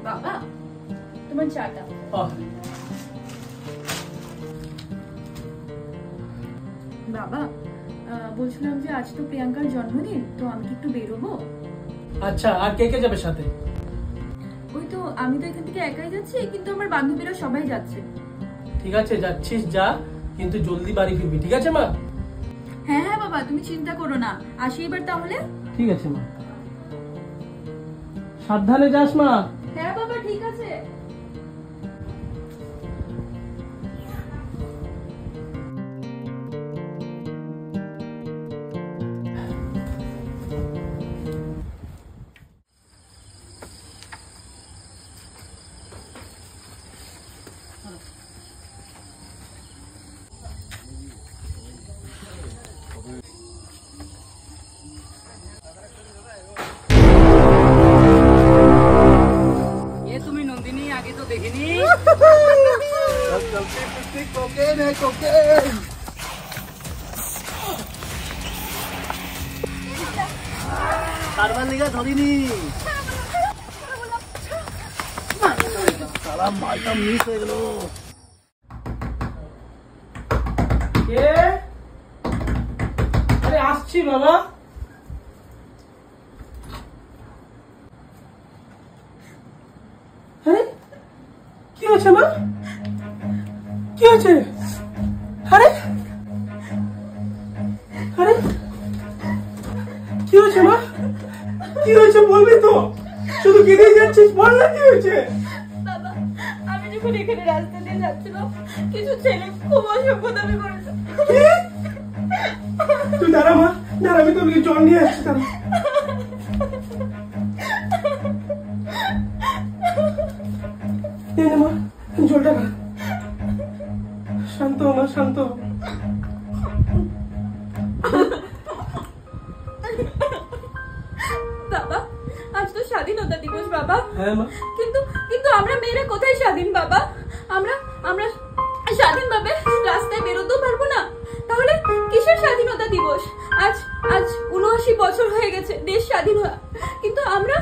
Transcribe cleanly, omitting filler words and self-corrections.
বাবা তোমার চাটা। বাবা বলছিলাম যে আজ তো প্রিয়াঙ্কার জন্মদিন, তো আমি কি একটু বেরোবো? আচ্ছা, আর কে কে যাবে সাথে? ওই তো আমি তো এখান থেকে একাই যাচ্ছি, কিন্তু আমার বান্ধবীরা সবাই যাচ্ছে। ঠিক আছে, যাচ্ছিস যা, কিন্তু জলদি বাড়ি ফিরবি, ঠিক আছে মা? হ্যাঁ হ্যাঁ বাবা, তুমি চিন্তা করো না, আসি এবার তাহলে। ঠিক আছে মা, সাবধানে যাস মা। হ্যাঁ বাবা, ঠিক আছে। কারবার লিগা ধরিনি, সারা মালটা মিস হয়ে গেল। আরে আসছি বাবা। আরে কি হয়েছে মা? কি হয়েছে? আরে আরে কি হয়েছে মা? কি হয়েছে বলবি তো? শুধু কেঁদে যাচ্ছিস, বল না কি হয়েছে? বাবা, আমি যখন এখানে রাস্তা দিয়ে যাচ্ছিলাম, কিছু ছেলে খুব অসভ্যতামি করেছে। তুই দাঁড়া মা, দাঁড়া, আমি তোকে জল নিয়ে আসছি। দাঁড়া মা, জলটা খা। শান্ত মা, শান্ত। বাবা, আজ তো স্বাধীনতা দিবস বাবা। হ্যাঁ মা। কিন্তু কিন্তু আমরা মেয়েরা কোথায় স্বাধীন বাবা? আমরা আমরা স্বাধীন ভাবে রাস্তায় বেরোতেও পারবো না, তাহলে কিসের স্বাধীনতা দিবস? আজ আজ ৭৯ বছর হয়ে গেছে দেশ স্বাধীন হওয়া, কিন্তু আমরা